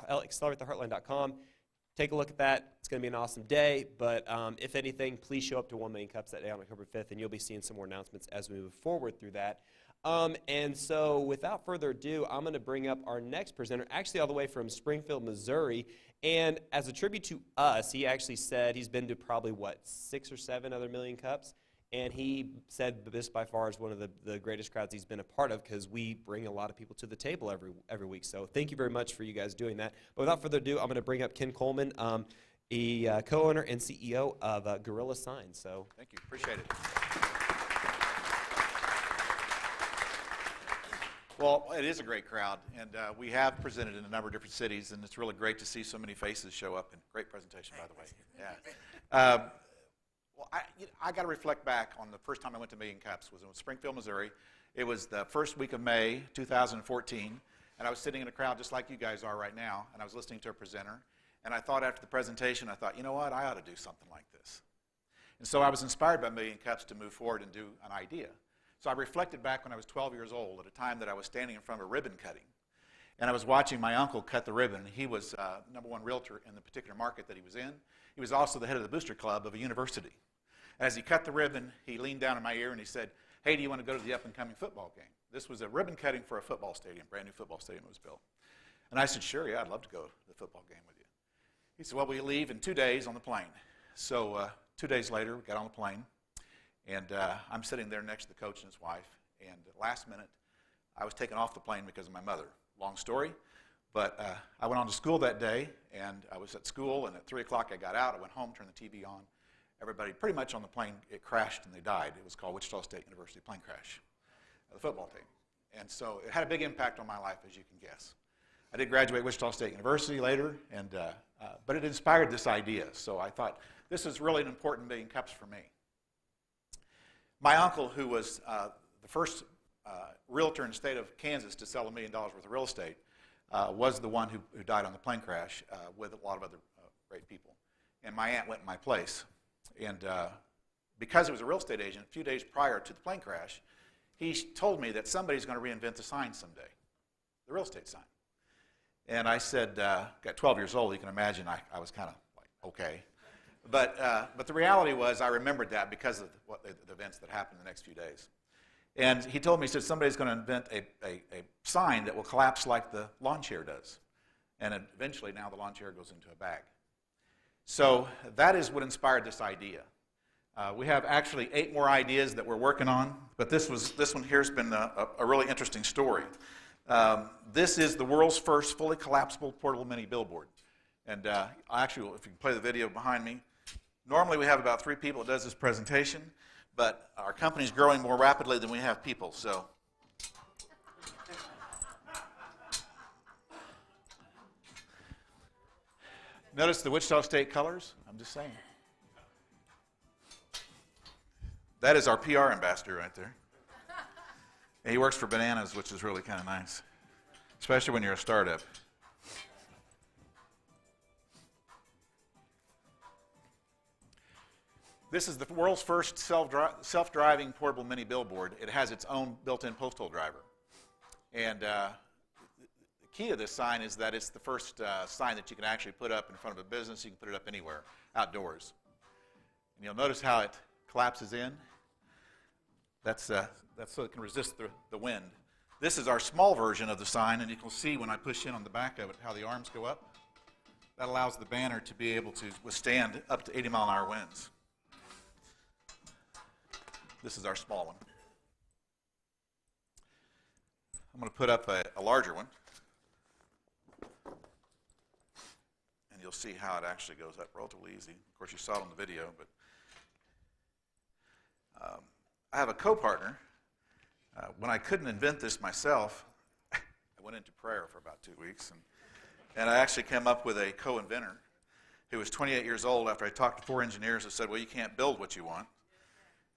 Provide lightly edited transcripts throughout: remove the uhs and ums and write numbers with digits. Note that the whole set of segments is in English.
acceleratetheheartline.com. Take a look at that. It's going to be an awesome day. But if anything, please show up to 1 Million Cups that day on October 5th, and you'll be seeing some more announcements as we move forward through that. And so without further ado, I'm going to bring up our next presenter, actually all the way from Springfield, Missouri. And as a tribute to us, he actually said he's been to probably, 6 or 7 other Million Cups. And he said this by far is one of the greatest crowds he's been a part of, because we bring a lot of people to the table every week. So thank you very much for you guys doing that. But without further ado, I'm going to bring up Ken Coleman, the co-owner and CEO of Guerilla Signs. So thank you. Appreciate it. Well, it is a great crowd, and we have presented in a number of different cities, and it's really great to see so many faces show up. And great presentation, by the way. Yeah. Well, I got to reflect back on the first time I went to Million Cups. Was in Springfield, Missouri. It was the first week of May, 2014, and I was sitting in a crowd just like you guys are right now, and I was listening to a presenter, and I thought after the presentation, I thought, you know what, I ought to do something like this. And so I was inspired by Million Cups to move forward and do an idea. So I reflected back when I was 12 years old at a time that I was standing in front of a ribbon cutting, and I was watching my uncle cut the ribbon. He was #1 realtor in the particular market that he was in. He was also the head of the booster club of a university. As he cut the ribbon, he leaned down in my ear and he said, "Hey, do you want to go to the up-and-coming football game?" This was a ribbon cutting for a football stadium, brand new football stadium that was built. And I said, "Sure, yeah, I'd love to go to the football game with you." He said, "Well, we leave in 2 days on the plane." So 2 days later, we got on the plane, and I'm sitting there next to the coach and his wife, and last minute, I was taken off the plane because of my mother. Long story, but I went on to school that day, and I was at school, and at 3 o'clock I got out, I went home, turned the TV on. Everybody pretty much on the plane, it crashed and they died. It was called Wichita State University plane crash, the football team. And so it had a big impact on my life, as you can guess. I did graduate Wichita State University later, and but it inspired this idea. So I thought, this is really an important Million Cups for me. My uncle, who was the first realtor in the state of Kansas to sell $1 million worth of real estate, was the one who died on the plane crash with a lot of other great people. And my aunt went in my place. And because he was a real estate agent, a few days prior to the plane crash, he told me that somebody's going to reinvent the sign someday, the real estate sign. And I said, got 12 years old, you can imagine I was kind of like, okay. But the reality was I remembered that because of the events that happened the next few days. And he told me, he said, somebody's going to invent a sign that will collapse like the lawn chair does. And eventually now the lawn chair goes into a bag. So that is what inspired this idea. We have actually 8 more ideas that we're working on, but this one here has been a really interesting story. This is the world's first fully collapsible portable mini billboard. And actually, if you can play the video behind me, normally we have about 3 people that does this presentation, but our company's growing more rapidly than we have people, so. Notice the Wichita State colors? I'm just saying. That is our PR ambassador right there. And he works for Bananas, which is really kind of nice, especially when you're a startup. This is the world's first self-driving portable mini billboard. It has its own built-in postal driver. And the key to this sign is that it's the first sign that you can actually put up in front of a business. You can put it up anywhere, outdoors. And you'll notice how it collapses in. That's so it can resist the wind. This is our small version of the sign, and you can see when I push in on the back of it how the arms go up. That allows the banner to be able to withstand up to 80-mile-an-hour winds. This is our small one. I'm going to put up a larger one. And you'll see how it actually goes up relatively easy. Of course, you saw it on the video, but I have a co-partner. When I couldn't invent this myself, I went into prayer for about 2 weeks, and I actually came up with a co-inventor who was 28 years old after I talked to 4 engineers who said, well, you can't build what you want.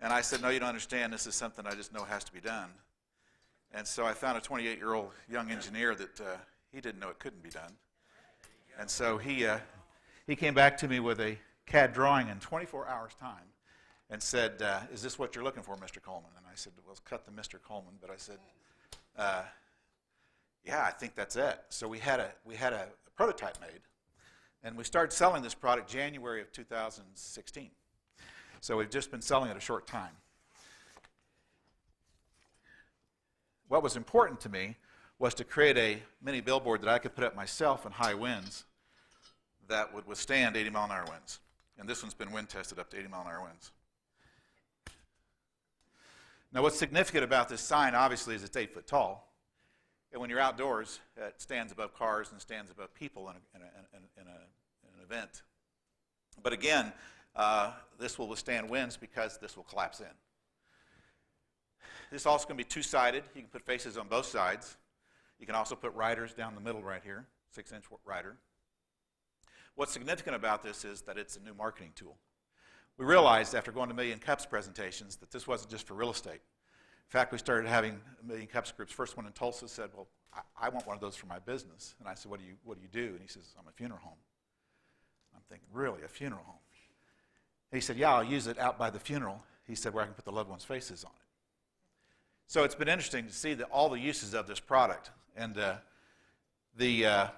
And I said, no, you don't understand. This is something I just know has to be done. And so I found a 28-year-old young engineer that he didn't know it couldn't be done. And so he came back to me with a CAD drawing in 24 hours' time and said, is this what you're looking for, Mr. Coleman? And I said, well, cut the Mr. Coleman. But I said, yeah, I think that's it. So we had a prototype made, and we started selling this product January of 2016. So we've just been selling it a short time. What was important to me was to create a mini billboard that I could put up myself in high winds that would withstand 80-mile-an-hour winds. And this one's been wind tested up to 80-mile-an-hour winds. Now, what's significant about this sign, obviously, is it's 8 foot tall. And when you're outdoors, it stands above cars and stands above people in an event. But again, this will withstand winds because this will collapse in. This is also going to be two-sided. You can put faces on both sides. You can also put riders down the middle right here, 6-inch rider. What's significant about this is that it's a new marketing tool. We realized after going to Million Cups presentations that this wasn't just for real estate. In fact, we started having Million Cups groups. First one in Tulsa said, well, I want one of those for my business. And I said, what do you do? And he says, I'm a funeral home. I'm thinking, really, a funeral home? And he said, yeah, I'll use it out by the funeral. He said, where I can put the loved ones' faces on it. So it's been interesting to see all the uses of this product. And the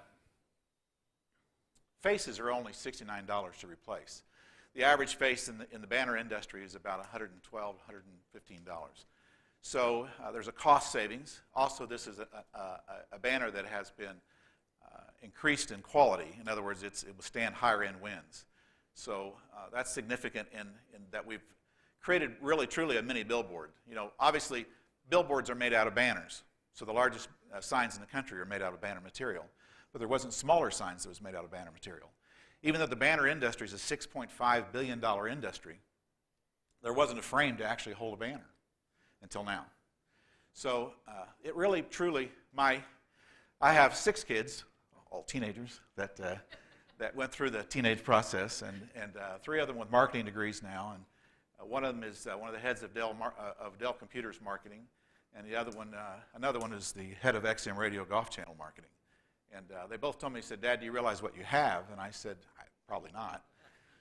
faces are only $69 to replace. The average face in the banner industry is about $112, $115. So there's a cost savings. Also, this is a banner that has been increased in quality. In other words, it will stand higher end winds. So that's significant in that we've created really, truly a mini billboard. You know, obviously, billboards are made out of banners. So the largest signs in the country are made out of banner material. But there wasn't smaller signs that was made out of banner material. Even though the banner industry is a $6.5 billion industry, there wasn't a frame to actually hold a banner until now. So it really, truly, I have 6 kids, all teenagers, that went through the teenage process, and 3 of them with marketing degrees now, and one of them is one of the heads of Dell Computers Marketing, and the other one, another one is the head of XM Radio Golf Channel Marketing. And they both told me, he said, Dad, do you realize what you have? And I said, probably not.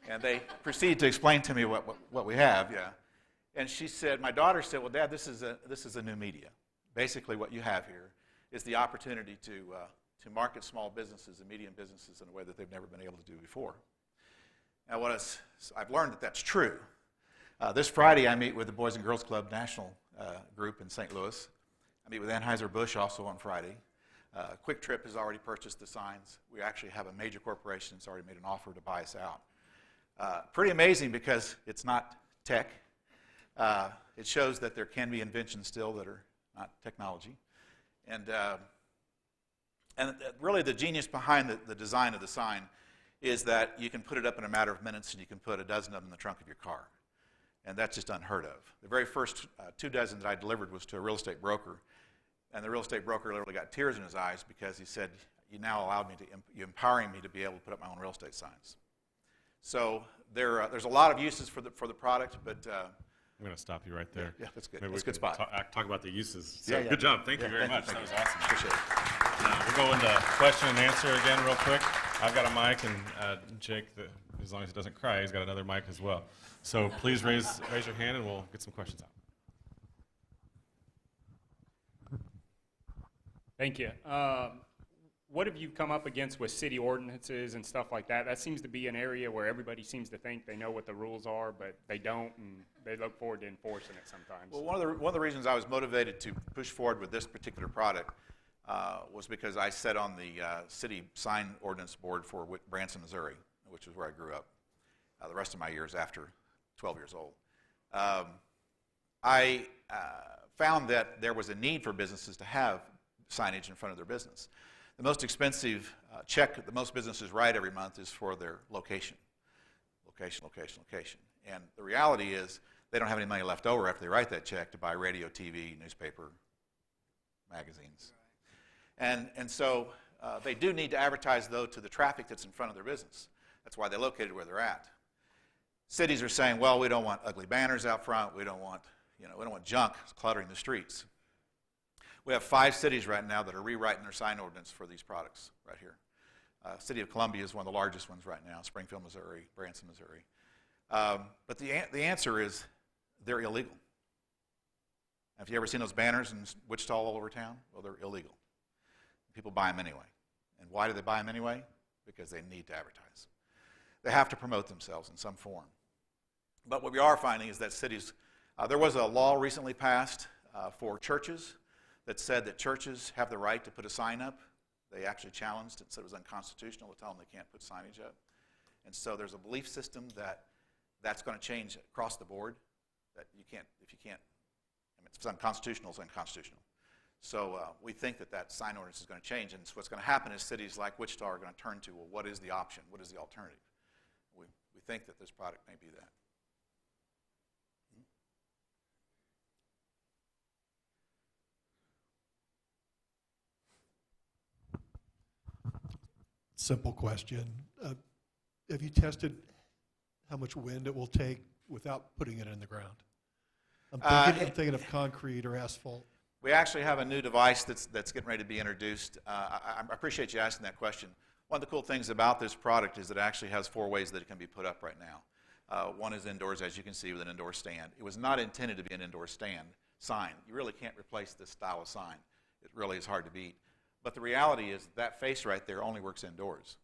And they proceeded to explain to me what we have, yeah. And she said, my daughter said, well, Dad, this is a new media. Basically what you have here is the opportunity to market small businesses and medium businesses in a way that they've never been able to do before. Now, I've learned that that's true. This Friday, I meet with the Boys and Girls Club National Group in St. Louis. I meet with Anheuser-Busch also on Friday. Quick Trip has already purchased the signs. We actually have a major corporation that's already made an offer to buy us out. Pretty amazing because it's not tech. It shows that there can be inventions still that are not technology. And really the genius behind the design of the sign is that you can put it up in a matter of minutes and you can put a dozen of them in the trunk of your car. And that's just unheard of. The very first 2 dozen that I delivered was to a real estate broker. And the real estate broker literally got tears in his eyes because he said, you now allowed me you're empowering me to be able to put up my own real estate signs. So there's a lot of uses for the product, but I'm going to stop you right there. Yeah, that's good. Maybe That's a good spot. Talk about the uses. So Yeah. Good job. Thank you very much. Thank That was you. awesome. Appreciate it. We'll go into question and answer again real quick. I've got a mic, and Jake, as long as he doesn't cry, he's got another mic as well. So please raise your hand, and we'll get some questions out. Thank you. What have you come up against with city ordinances and stuff like that? That seems to be an area where everybody seems to think they know what the rules are, but they don't, and they look forward to enforcing it sometimes. Well, one of the reasons I was motivated to push forward with this particular product was because I sat on the city sign ordinance board for Branson, Missouri, which is where I grew up the rest of my years after 12 years old. I found that there was a need for businesses to have signage in front of their business. The most expensive check that most businesses write every month is for their location. Location. And the reality is they don't have any money left over after they write that check to buy radio, TV, newspaper, magazines. And so they do need to advertise, though, to the traffic that's in front of their business. That's why they're located where they're at. Cities are saying, well, we don't want ugly banners out front. We don't want junk cluttering the streets. We have 5 cities right now that are rewriting their sign ordinance for these products right here. City of Columbia is one of the largest ones right now, Springfield, Missouri, Branson, Missouri. But the answer is they're illegal. Have you ever seen those banners in Wichita all over town? Well, they're illegal. People buy them anyway. And why do they buy them anyway? Because they need to advertise. They have to promote themselves in some form. But what we are finding is that cities, there was a law recently passed for churches that said that churches have the right to put a sign up. They actually challenged it, said it was unconstitutional to tell them they can't put signage up. And so there's a belief system that that's going to change across the board, that you can't, if you can't, I mean, if it's unconstitutional, it's unconstitutional. So we think that that sign ordinance is going to change, and so what's going to happen is cities like Wichita are going to turn to, well, what is the option? What is the alternative? We think that this product may be that. Simple question. Have you tested how much wind it will take without putting it in the ground? I'm thinking of concrete or asphalt. We actually have a new device that's getting ready to be introduced. I appreciate you asking that question. One of the cool things about this product is that it actually has 4 ways that it can be put up right now. One is indoors, as you can see, with an indoor stand. It was not intended to be an indoor stand sign. You really can't replace this style of sign. It really is hard to beat. But the reality is that face right there only works indoors.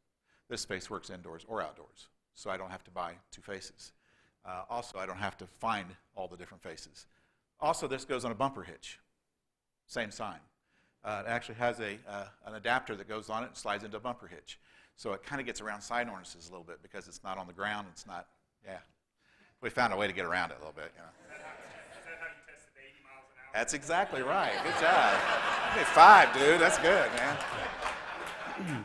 This face works indoors or outdoors, so I don't have to buy 2 faces. Also, I don't have to find all the different faces. Also, this goes on a bumper hitch. Same sign. It actually has an adapter that goes on it and slides into a bumper hitch. So it kind of gets around sign ordinances a little bit because it's not on the ground. It's not, yeah. We found a way to get around it a little bit. You know. Is that how you tested the 80 miles an hour? That's exactly right. Good job. Hey, 5, dude. That's good, man.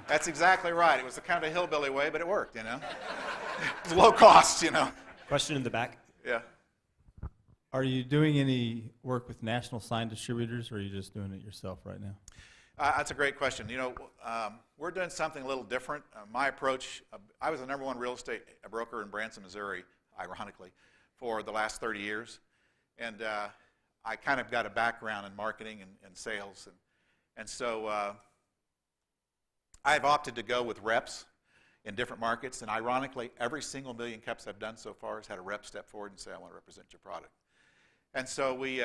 That's exactly right. It was a kind of a hillbilly way, but it worked, you know. It was low cost, you know. Question in the back. Yeah. Are you doing any work with national sign distributors, or are you just doing it yourself right now? That's a great question. You know, we're doing something a little different. My approach, I was the #1 real estate broker in Branson, Missouri, ironically, for the last 30 years. And I kind of got a background in marketing and sales. And so I've opted to go with reps in different markets. And ironically, every single million cups I've done so far has had a rep step forward and say, I want to represent your product. And so we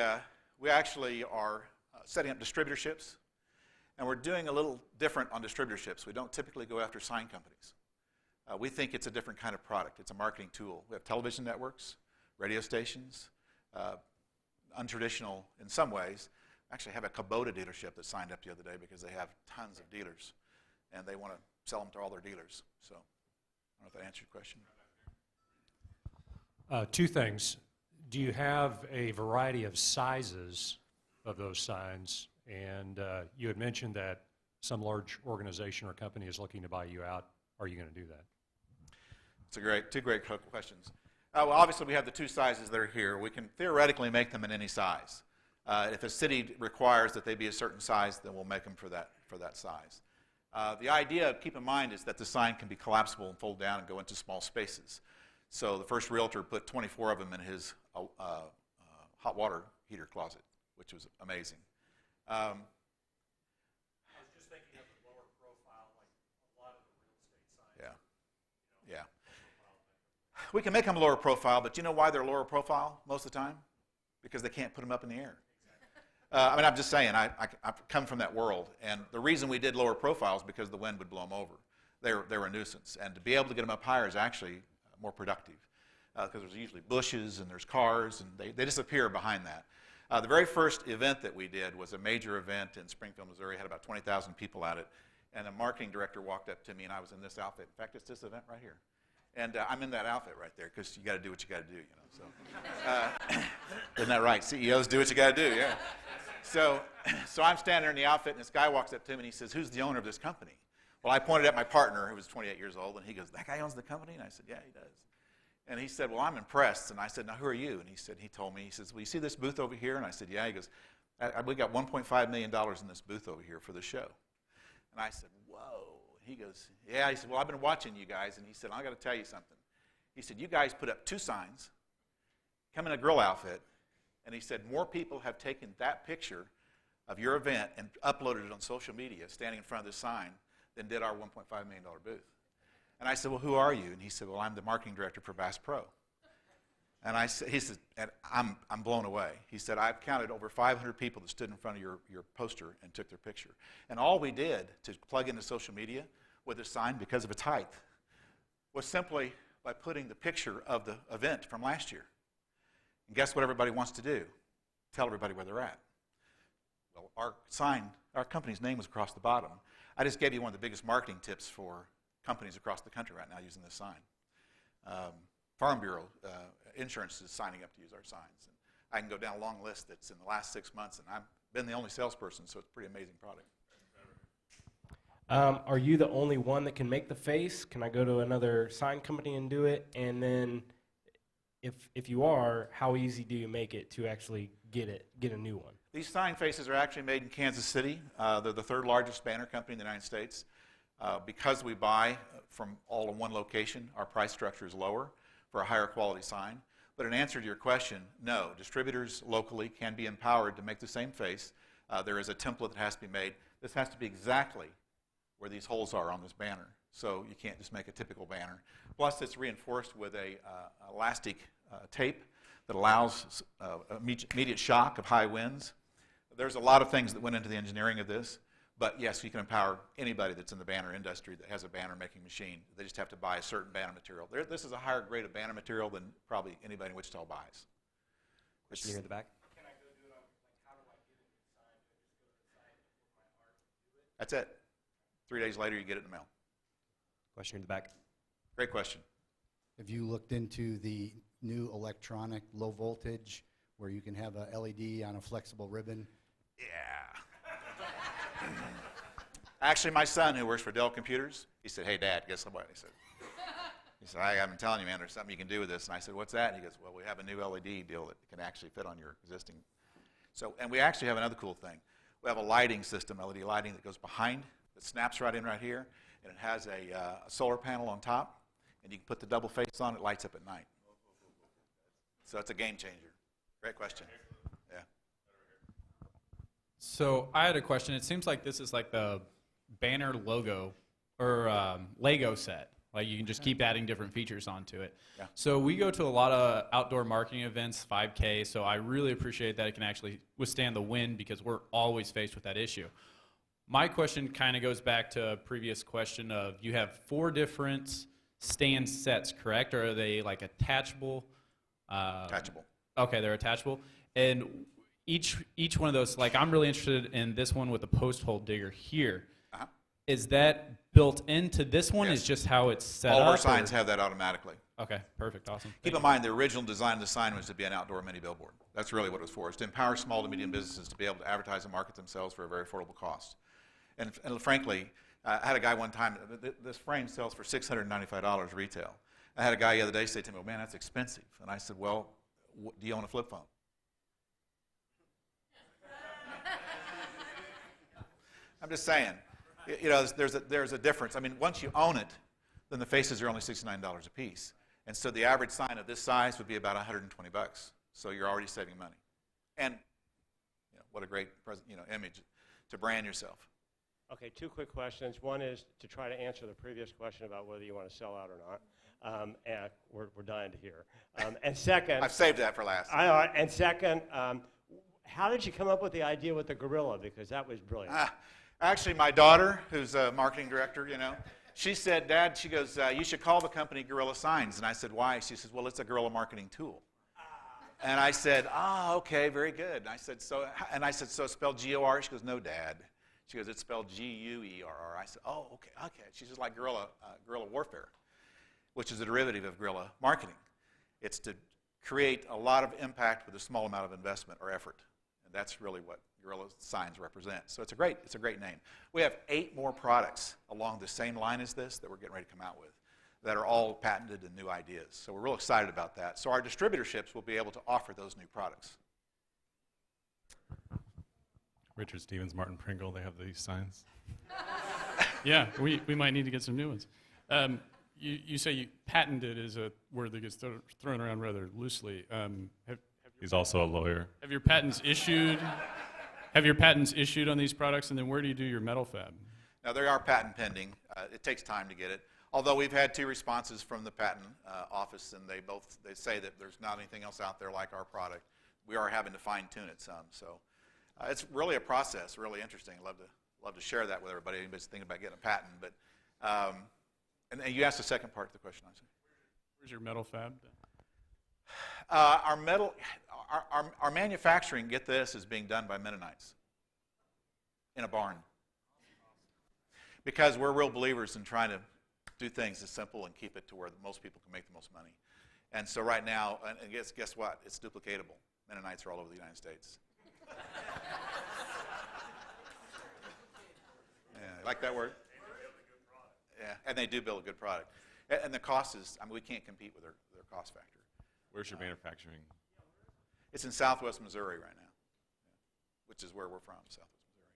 actually are setting up distributorships. And we're doing a little different on distributorships. We don't typically go after sign companies. We think it's a different kind of product. It's a marketing tool. We have television networks, radio stations, untraditional in some ways. Actually have a Kubota dealership that signed up the other day because they have tons of dealers. And they want to sell them to all their dealers. So I don't know if that answered your question. 2 things. Do you have a variety of sizes of those signs? And you had mentioned that some large organization or company is looking to buy you out. Are you going to do that? It's 2 great questions. Well, obviously, we have the 2 sizes that are here. We can theoretically make them in any size. If a city requires that they be a certain size, then we'll make them for that size. The idea, keep in mind, is that the sign can be collapsible and fold down and go into small spaces. So the first realtor put 24 of them in his hot water heater closet, which was amazing. I was just thinking of the lower profile, like a lot of the real estate signs. Yeah. We can make them lower profile, but you know why they're lower profile most of the time? Because they can't put them up in the air. I mean, I'm just saying, I've come from that world, and the reason we did lower profiles is because the wind would blow them over. They were a nuisance, and to be able to get them up higher is actually more productive because there's usually bushes and there's cars, and they disappear behind that. The very first event that we did was a major event in Springfield, Missouri. It had about 20,000 people at it, and a marketing director walked up to me, and I was in this outfit. In fact, it's this event right here. And I'm in that outfit right there because you got to do what you got to do, you know. So, isn't that right? CEOs do what you got to do, yeah. So I'm standing there in the outfit, and this guy walks up to me, and he says, "Who's the owner of this company?" Well, I pointed at my partner, who was 28 years old, and he goes, "That guy owns the company?" And I said, "Yeah, he does." And he said, "Well, I'm impressed." And I said, "Now, who are you?" And he told me, he says, "Well, you see this booth over here?" And I said, "Yeah." He goes, "We got $1.5 million in this booth over here for the show." And I said, "Whoa." He goes, "Yeah." He said, "Well, I've been watching you guys." And he said, "I got to tell you something." He said, "You guys put up 2 signs, come in a grill outfit." And he said, "More people have taken that picture of your event and uploaded it on social media, standing in front of this sign, than did our $1.5 million booth." And I said, "Well, who are you?" And he said, "Well, I'm the marketing director for Bass Pro." And he said, and I'm blown away. He said, I've counted over 500 people that stood in front of your poster and took their picture. And all we did to plug into social media with this sign, because of its height, was simply by putting the picture of the event from last year. And guess what everybody wants to do? Tell everybody where they're at. Well, our company's name was across the bottom. I just gave you one of the biggest marketing tips for companies across the country right now using this sign. Farm Bureau Insurance is signing up to use our signs. And I can go down a long list that's in the last 6 months, and I've been the only salesperson, so it's a pretty amazing product. Are you the only one that can make the face? Can I go to another sign company and do it? And then, if you are, how easy do you make it to actually get a new one? These sign faces are actually made in Kansas City. They're the third largest banner company in the United States. Because we buy from all in one location, our price structure is lower for a higher quality sign. But in answer to your question, no. Distributors locally can be empowered to make the same face. There is a template that has to be made. This has to be exactly where these holes are on this banner. So you can't just make a typical banner. Plus, it's reinforced with a elastic tape that allows immediate shock of high winds. There's a lot of things that went into the engineering of this. But yes, you can empower anybody that's in the banner industry that has a banner making machine. They just have to buy a certain banner material. This is a higher grade of banner material than probably anybody in Wichita buys. Question here in the back. Can I go do it on, how do I get a new sign? Do I just go to the site and put my art and do it? That's it. 3 days later, you get it in the mail. Question here in the back. Great question. Have you looked into the new electronic low voltage where you can have a LED on a flexible ribbon? Yeah. Actually, my son, who works for Dell Computers, he said, hey, Dad, guess what? He said, I've been telling you, man, there's something you can do with this. And I said, what's that? And he goes, well, we have a new LED deal that can actually fit on your existing. So, and we actually have another cool thing. We have a lighting system, LED lighting, that goes behind, that snaps right in right here, and it has a solar panel on top, and you can put the double face on, it lights up at night. So it's a game changer. Great question. Yeah. So I had a question. It seems like this is like the banner logo or Lego set. Like you can just keep adding different features onto it. Yeah. So we go to a lot of outdoor marketing events, 5K, so I really appreciate that it can actually withstand the wind because we're always faced with that issue. My question kind of goes back to a previous question of you have 4 different stand sets, correct? Or are they like attachable? Attachable. Okay, they're attachable. And each one of those, like I'm really interested in this one with the post hole digger here. Uh-huh. Is that built into this one? Yes. Is just how it's set All up? of our signs or? have that automatically. Okay, perfect, awesome. Keep in mind, the original design of the sign was to be an outdoor mini billboard. That's really what it was for. It's to empower small to medium businesses to be able to advertise and market themselves for a very affordable cost. And frankly, I had a guy one time, this frame sells for $695 retail. I had a guy the other day say to me, well, man, that's expensive. And I said, well, do you own a flip phone? I'm just saying, you know, there's a difference. I mean, once you own it, then the faces are only $69 a piece. And so the average sign of this size would be about $120. So you're already saving money. And you know, what a great image to brand yourself. Okay, 2 quick questions. One is to try to answer the previous question about whether you want to sell out or not. And we're dying to hear. And second, I've saved that for last. And second, how did you come up with the idea with the Guerilla? Because that was brilliant. Actually, my daughter, who's a marketing director, you know, she said, Dad, she goes, you should call the company Guerilla Signs. And I said, why? She says, well, it's a guerrilla marketing tool. And I said, okay, very good. And I said, so it's spelled G-O-R? She goes, no, Dad. She goes, it's spelled G-U-E-R-R. I said, oh, okay. She's just like guerrilla warfare, which is a derivative of guerrilla marketing. It's to create a lot of impact with a small amount of investment or effort. And that's really what Guerilla Signs represent. So it's a great name. We have 8 more products along the same line as this that we're getting ready to come out with that are all patented and new ideas. So we're real excited about that. So our distributorships will be able to offer those new products. Richard Stevens, Martin Pringle, they have these signs. Yeah, we might need to get some new ones. You say you patented is a word that gets thrown around rather loosely. He's also a lawyer. Have your patents issued? Have your patents issued on these products, and then where do you do your metal fab? Now, they are patent pending. It takes time to get it. Although we've had 2 responses from the patent office, and they say that there's not anything else out there like our product. We are having to fine tune it some. So it's really a process, really interesting. Love to share that with everybody. Anybody's thinking about getting a patent, but and you asked the second part of the question, I see. Where's your metal fab? Our manufacturing, get this, is being done by Mennonites in a barn. Because we're real believers in trying to do things as simple and keep it to where most people can make the most money. And so right now, and guess what? It's duplicatable. Mennonites are all over the United States. Yeah, like that word? Yeah, and they do build a good product. And the cost is, I mean, we can't compete with their cost factor. Where's your manufacturing? It's in Southwest Missouri right now, which is where we're from, Southwest Missouri.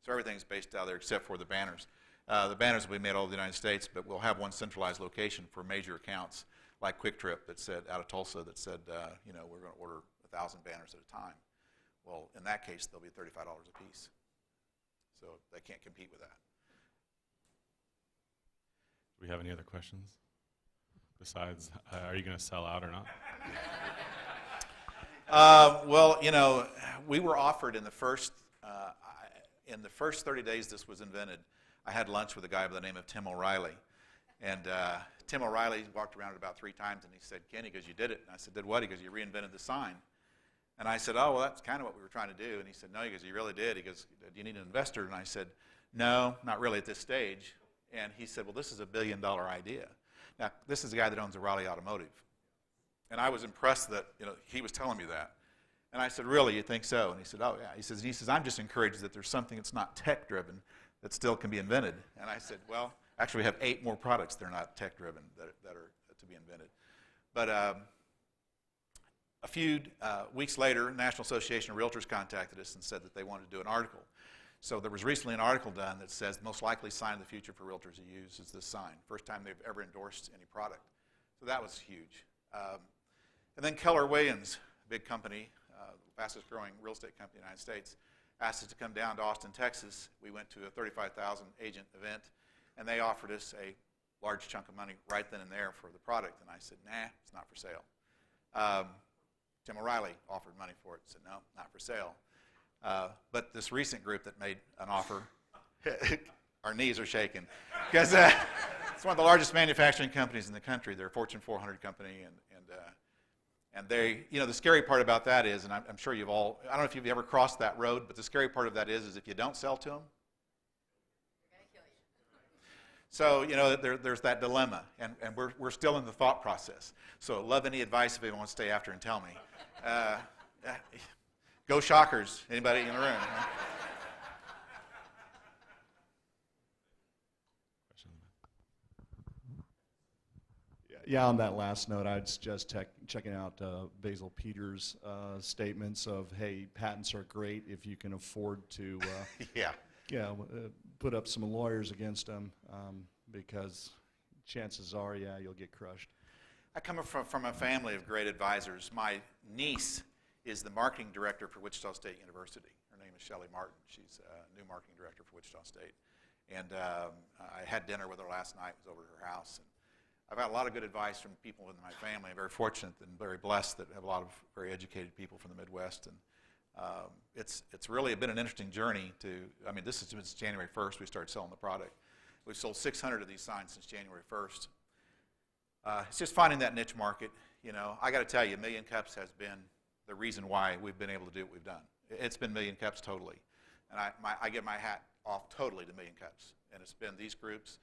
So everything's based out there except for the banners. The banners will be made all over the United States, but we'll have one centralized location for major accounts like Quick Trip that said, out of Tulsa, that said, we're going to order 1,000 banners at a time. Well, in that case, they'll be $35 a piece. So they can't compete with that. Do we have any other questions? Besides, are you going to sell out or not? Well, we were offered in the first 30 days this was invented, I had lunch with a guy by the name of Tim O'Reilly. And Tim O'Reilly walked around it about 3 times, and he said, Ken, he goes, you did it. And I said, did what? He goes, you reinvented the sign. And I said, oh, well, that's kind of what we were trying to do. And he said, no. He goes, you really did. He goes, do you need an investor? And I said, no, not really at this stage. And he said, well, this is a $1 billion idea. Now, this is the guy that owns O'Reilly Automotive. And I was impressed that he was telling me that. And I said, really, you think so? And he said, oh, yeah. He says, I'm just encouraged that there's something that's not tech-driven that still can be invented. And I said, well, actually, we have 8 more products that are not tech-driven that are to be invented. But a few weeks later, National Association of Realtors contacted us and said that they wanted to do an article. So there was recently an article done that says the most likely sign of the future for realtors to use is this sign. First time they've ever endorsed any product. So that was huge. And then Keller Williams, a big company, fastest growing real estate company in the United States, asked us to come down to Austin, Texas. We went to a 35,000 agent event, and they offered us a large chunk of money right then and there for the product. And I said, nah, it's not for sale. Tim O'Reilly offered money for it. Said, no, not for sale. But this recent group that made an offer, our knees are shaking. Because it's one of the largest manufacturing companies in the country. They're a Fortune 400 company. And they, the scary part about that is, and I'm sure you've all, I don't know if you've ever crossed that road, but the scary part of that is if you don't sell to them, so, there's that dilemma, and we're still in the thought process. So love any advice if anyone wants to stay after and tell me. Go Shockers, anybody in the room? Yeah, on that last note, I'd suggest checking out Basil Peters' statements of, hey, patents are great if you can afford to put up some lawyers against them, because chances are, you'll get crushed. I come from a family of great advisors. My niece is the marketing director for Wichita State University. Her name is Shelley Martin. She's a new marketing director for Wichita State. And I had dinner with her last night. I was over at her house. And I've had a lot of good advice from people in my family. I'm very fortunate and very blessed that I have a lot of very educated people from the Midwest. And it's really been an interesting journey this is since January 1st we started selling the product. We've sold 600 of these signs since January 1st. It's just finding that niche market. I got to tell you, Million Cups has been the reason why we've been able to do what we've done. It's been Million Cups totally. And I give my hat off totally to Million Cups. And it's been these groups.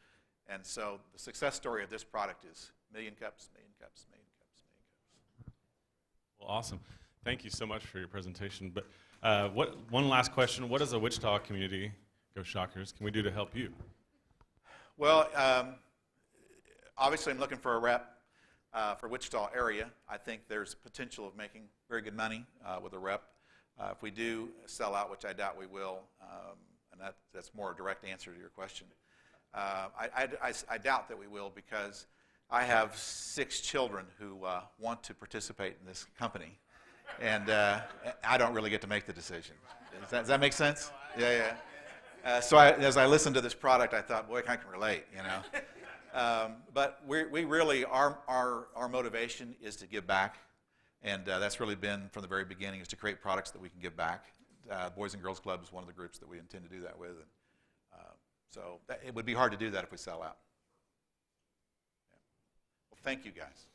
And so the success story of this product is Million Cups, Million Cups, Million Cups, Million Cups. Well, awesome. Thank you so much for your presentation. But one last question. What does the Wichita community, Go Shockers, can we do to help you? Well, obviously I'm looking for a rep for Wichita area. I think there's potential of making very good money with a rep. If we do sell out, which I doubt we will, and that's more a direct answer to your question, I doubt that we will, because I have 6 children who want to participate in this company, and I don't really get to make the decision. Does that make sense? Yeah. So as I listened to this product, I thought, boy, I can relate, But we really, our motivation is to give back, and that's really been from the very beginning, is to create products that we can give back. Boys and Girls Club is one of the groups that we intend to do that with, and so it would be hard to do that if we sell out. Yeah. Well, thank you guys.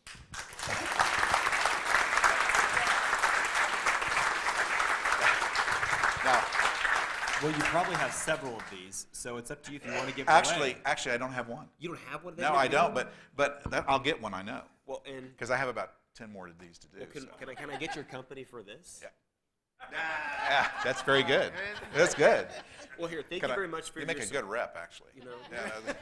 Now, Well, you probably have several of these, so it's up to you if you want to give it actually, away. I don't have one. You don't have one? No, I don't. But I'll get one. I know. Well, and Because I have about 10 more of these to do. well, so. can I get your company for this? Yeah. Yeah, that's very good. That's good. Well, here, thank you very much for you your make a good rep, actually. You know. Yeah.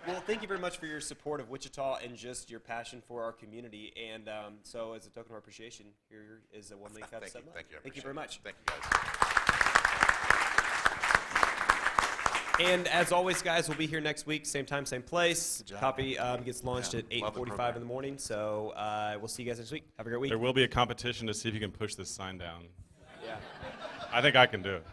Well, thank you very much for your support of Wichita and just your passion for our community. And so, as a token of our appreciation, here is a 1 million cup Thank you. set. Thank you. I Thank you appreciate very it. much. Thank you, guys. And as always, guys, we'll be here next week, same time, same place. Good job. Copy gets launched Yeah, at love the 8:45 program. in the morning. So we'll see you guys next week. Have a great week. There will be a competition to see if you can push this sign down. Yeah. I think I can do it.